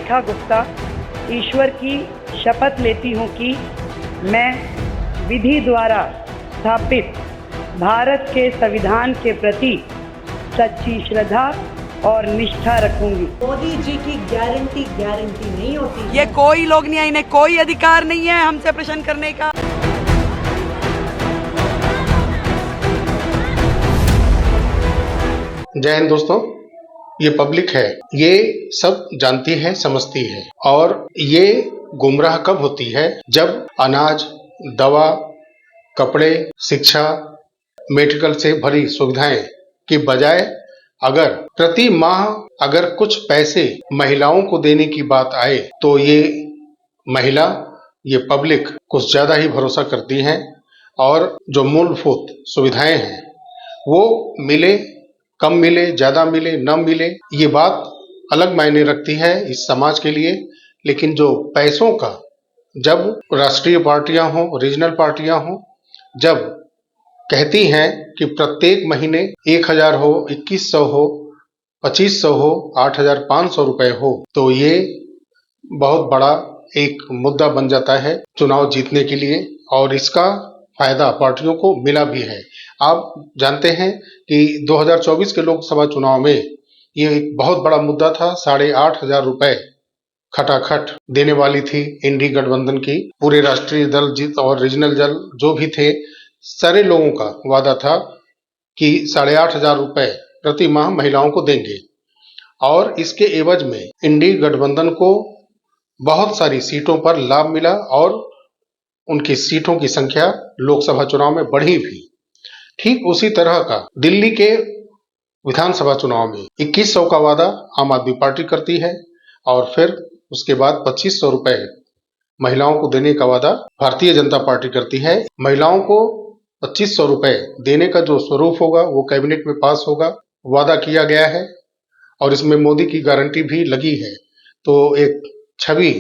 रेखा गुप्ता ईश्वर की शपथ लेती हूँ कि मैं विधि द्वारा स्थापित भारत के संविधान के प्रति सच्ची श्रद्धा और निष्ठा रखूंगी। मोदी जी की गारंटी नहीं होती है। ये कोई लोग नहीं है, इन्हें कोई अधिकार नहीं है हमसे प्रश्न करने का। जय हिंद दोस्तों, ये पब्लिक है, ये सब जानती है, समझती है। और ये गुमराह कब होती है? जब अनाज, दवा, कपड़े, शिक्षा, मेडिकल से भरी सुविधाएं की बजाय अगर प्रति माह अगर कुछ पैसे महिलाओं को देने की बात आए तो ये महिला, ये पब्लिक कुछ ज्यादा ही भरोसा करती हैं और जो मूलभूत सुविधाएं हैं वो मिले, कम मिले, ज्यादा मिले, न मिले, ये बात अलग मायने रखती है इस समाज के लिए। लेकिन जो पैसों का, जब राष्ट्रीय पार्टियां हों, रीजनल पार्टियां हों, जब कहती हैं कि प्रत्येक महीने 1000 हो, 2100 हो, 2500 हो, 8500 रुपए हो, तो ये बहुत बड़ा एक मुद्दा बन जाता है चुनाव जीतने के लिए। और इसका फायदा पार्टियों को मिला भी है। आप जानते हैं कि 2024 के लोकसभा चुनाव में ये एक बहुत बड़ा मुद्दा था। 8500 रुपए खटाखट देने वाली थी इंडी गठबंधन की। पूरे राष्ट्रीय दल जीत और रीजनल दल जो भी थे, सारे लोगों का वादा था कि 8500 रुपए प्रति माह महिलाओं को देंगे। और इसके एवज में इंडी गठबंधन को बहुत सारी सीटों पर लाभ मिला और उनकी सीटों की संख्या लोकसभा चुनाव में बढ़ी भी। ठीक उसी तरह का दिल्ली के विधानसभा चुनाव में 2100 का वादा आम आदमी पार्टी करती है और फिर उसके बाद 2500 रुपए महिलाओं को देने का वादा भारतीय जनता पार्टी करती है। महिलाओं को 2500 रुपए देने का जो स्वरूप होगा वो कैबिनेट में पास होगा, वादा किया गया है और इसमें मोदी की गारंटी भी लगी है। तो एक छवि,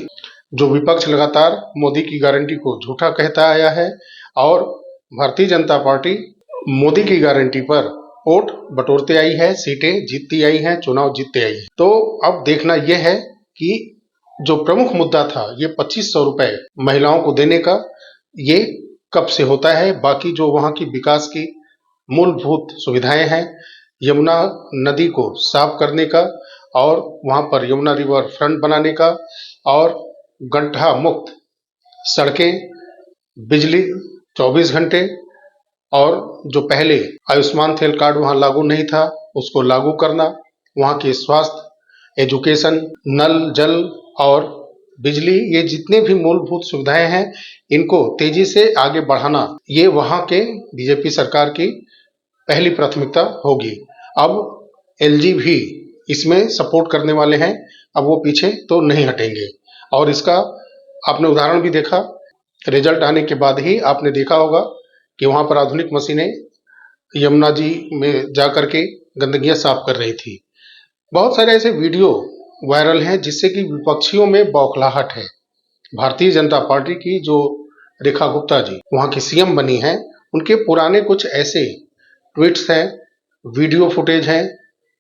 जो विपक्ष लगातार मोदी की गारंटी को झूठा कहता आया है और भारतीय जनता पार्टी मोदी की गारंटी पर वोट बटोरते आई है, सीटें जीतती आई हैं, चुनाव जीतते आई है। तो अब देखना यह है कि जो प्रमुख मुद्दा था ये 2500 रुपए महिलाओं को देने का, ये कब से होता है। बाकी जो वहां की विकास की मूलभूत सुविधाएं हैं, यमुना नदी को साफ करने का और वहां पर यमुना रिवर फ्रंट बनाने का और गड्ढा मुक्त सड़कें, बिजली 24 घंटे, और जो पहले आयुष्मान हेल्थ कार्ड वहां लागू नहीं था उसको लागू करना, वहां के स्वास्थ्य, एजुकेशन, नल जल और बिजली, ये जितने भी मूलभूत सुविधाएं हैं इनको तेजी से आगे बढ़ाना, ये वहां के बीजेपी सरकार की पहली प्राथमिकता होगी। अब एलजी भी इसमें सपोर्ट करने वाले हैं, अब वो पीछे तो नहीं हटेंगे। और इसका आपने उदाहरण भी देखा, रिजल्ट आने के बाद ही आपने देखा होगा कि वहां पर आधुनिक मशीनें यमुना जी में जाकर के गंदगियां साफ कर रही थी। बहुत सारे ऐसे वीडियो वायरल हैं जिससे कि विपक्षियों में बौखलाहट है। भारतीय जनता पार्टी की जो रेखा गुप्ता जी वहां की सीएम बनी हैं, उनके पुराने कुछ ऐसे ट्वीट्स हैं, वीडियो फुटेज हैं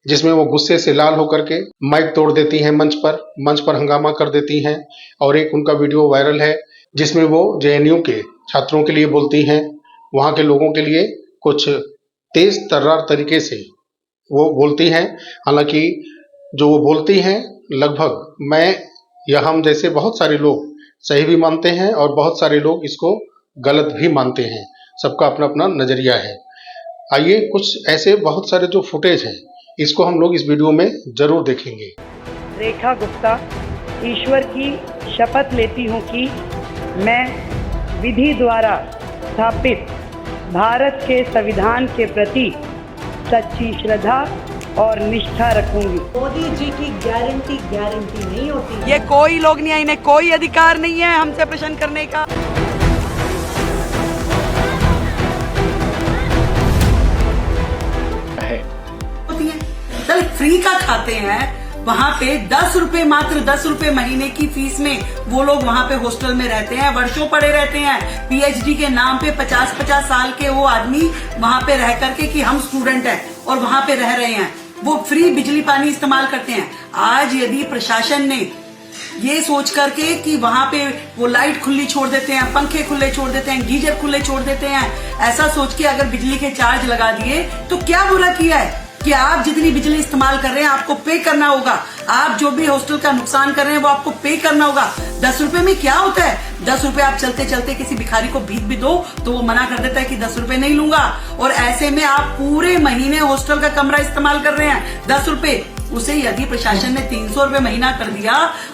जिसमें वो गुस्से से लाल होकर के माइक तोड़ देती हैं, मंच पर हंगामा कर देती हैं। और एक उनका वीडियो वायरल है जिसमें वो जेएनयू के छात्रों के लिए बोलती हैं, वहां के लोगों के लिए कुछ तेज तर्रार तरीके से वो बोलती हैं। हालांकि जो वो बोलती हैं लगभग मैं या हम जैसे बहुत सारे लोग सही भी मानते हैं और बहुत सारे लोग इसको गलत भी मानते हैं। सबका अपना अपना नजरिया है। आइए कुछ ऐसे बहुत सारे जो फुटेज हैं इसको हम लोग इस वीडियो में जरूर देखेंगे। रेखा गुप्ता ईश्वर की शपथ लेती हूँ कि मैं विधि द्वारा स्थापित भारत के संविधान के प्रति सच्ची श्रद्धा और निष्ठा रखूंगी। मोदी जी की गारंटी नहीं होती है। ये कोई लोग नहीं है, इन्हें कोई अधिकार नहीं है हमसे प्रश्न करने का। फ्री का खाते हैं वहाँ पे 10 रुपए, मात्र 10 रुपए महीने की फीस में वो लोग वहाँ पे हॉस्टल में रहते हैं, वर्षों पड़े रहते हैं। पीएचडी के नाम पे 50-50 साल के वो आदमी वहाँ पे रह करके कि हम स्टूडेंट हैं और वहाँ पे रह रहे हैं, वो फ्री बिजली पानी इस्तेमाल करते हैं। आज यदि प्रशासन ने ये सोच करके कि वहां पे वो लाइट खुली छोड़ देते हैं, पंखे खुले छोड़ देते हैं, गीजर खुले छोड़ देते हैं, ऐसा सोच के अगर बिजली के चार्ज लगा दिए तो क्या बुरा किया है कि आप जितनी बिजली इस्तेमाल कर रहे हैं आपको पे करना होगा। आप जो भी हॉस्टल का नुकसान कर रहे हैं वो आपको पे करना होगा। 10 रुपए में क्या होता है? 10 रुपए आप चलते चलते किसी भिखारी को भीख भी दो तो वो मना कर देता है कि 10 रुपए नहीं लूंगा, और ऐसे में आप पूरे महीने हॉस्टल का कमरा इस्तेमाल कर रहे हैं 10 रुपए। उसे यदि प्रशासन ने 300 रुपए महीना कर दिया,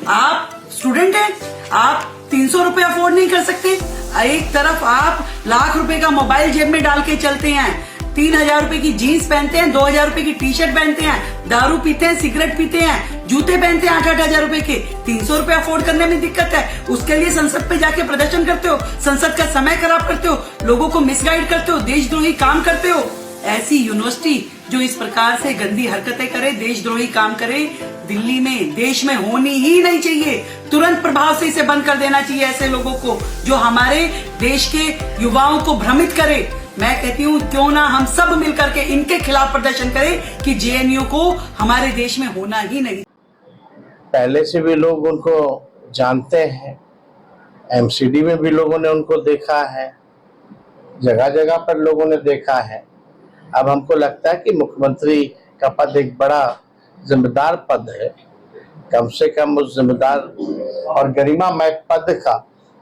आप स्टूडेंट हैं, आप 300 रुपए अफोर्ड नहीं कर सकते। एक तरफ आप लाख रुपए का मोबाइल जेब में डाल के चलते हैं, 3000 रुपए की जीन्स पहनते हैं, 2000 रुपए की टी शर्ट पहनते हैं, दारू पीते हैं, सिगरेट पीते हैं, जूते पहनते हैं 8-8 हजार रुपए के। 300 रुपए अफोर्ड करने में दिक्कत है, उसके लिए संसद पे जाके प्रदर्शन करते हो, संसद का समय खराब करते हो, लोगों को मिसगाइड करते हो, देशद्रोही काम करते हो। ऐसी यूनिवर्सिटी जो इस प्रकार से गंदी हरकतें करे, देशद्रोही काम करे, दिल्ली में, देश में होनी ही नहीं चाहिए। तुरंत प्रभाव से इसे बंद कर देना चाहिए ऐसे लोगों को जो हमारे देश के युवाओं को भ्रमित करे। मैं कहती हूँ क्यों ना हम सब मिलकर के इनके खिलाफ प्रदर्शन करें कि जेएनयू को हमारे देश में होना ही नहीं। पहले से भी लोग उनको जानते हैं, एमसीडी में भी लोगों ने उनको देखा है, जगह जगह पर लोगों ने देखा है। अब हमको लगता है कि मुख्यमंत्री का पद एक बड़ा जिम्मेदार पद है, कम से कम उस जिम्मेदार और गरिमामय पद का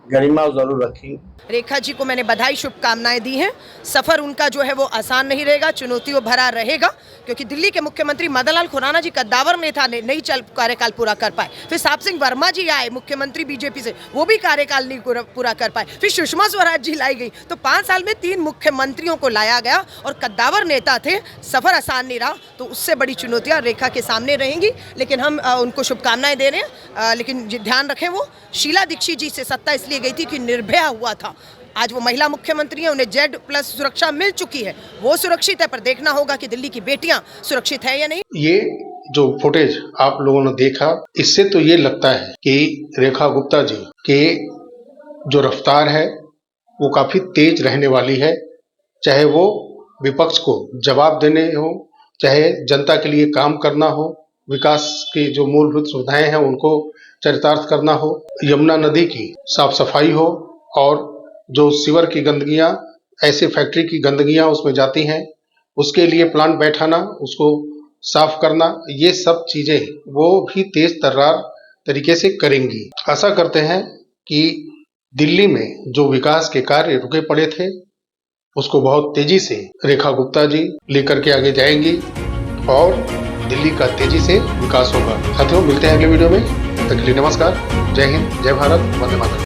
गरिमा जरूर रखेंगे। रेखा जी को मैंने बधाई शुभकामनाएं दी हैं। सफर उनका जो है वो आसान नहीं रहेगा, चुनौतियों भरा रहेगा, क्योंकि दिल्ली के मुख्यमंत्री मदन लाल खुराना जी कद्दावर नेता ने नहीं कार्यकाल पूरा कर पाए। फिर साप सिंह वर्मा जी आए मुख्यमंत्री बीजेपी से, वो भी कार्यकाल नहीं पूरा कर पाए। फिर सुषमा स्वराज जी लाई गई, तो 5 साल में 3 मुख्यमंत्रियों को लाया गया और कद्दावर नेता थे। सफर आसान नहीं रहा, तो उससे बड़ी चुनौतियां रेखा के सामने रहेंगी, लेकिन हम उनको शुभकामनाएं दे रहे हैं। लेकिन ध्यान रखें, वो शीला दीक्षित जी से सत्ता इसलिए गई थी कि निर्भया हुआ था। आज वो महिला मुख्यमंत्री है, उन्हें Z+ सुरक्षा मिल चुकी है, वो सुरक्षित है, पर देखना होगा कि दिल्ली की बेटियां सुरक्षित है या नहीं। ये जो फुटेज आप लोगों ने देखा, इससे तो ये लगता है कि रेखा गुप्ता जी के जो रफ्तार है वो काफी तेज रहने वाली है, चाहे वो विपक्ष को जवाब देने हो, चाहे जनता के लिए काम करना हो, विकास की जो मूलभूत सुविधाएं हैं उनको चरितार्थ करना हो, यमुना नदी की साफ सफाई हो, और जो सीवर की गंदगियां, ऐसे फैक्ट्री की गंदगियां उसमें जाती हैं, उसके लिए प्लांट बैठाना, उसको साफ करना, ये सब चीजें वो भी तेज तर्रार तरीके से करेंगी। आशा करते हैं कि दिल्ली में जो विकास के कार्य रुके पड़े थे उसको बहुत तेजी से रेखा गुप्ता जी लेकर के आगे जाएंगी और दिल्ली का तेजी से विकास होगा। साथियों, मिलते हैं अगले वीडियो में, तब तक के लिए नमस्कार, जय हिंद, जय भारत, वंदे मातरम।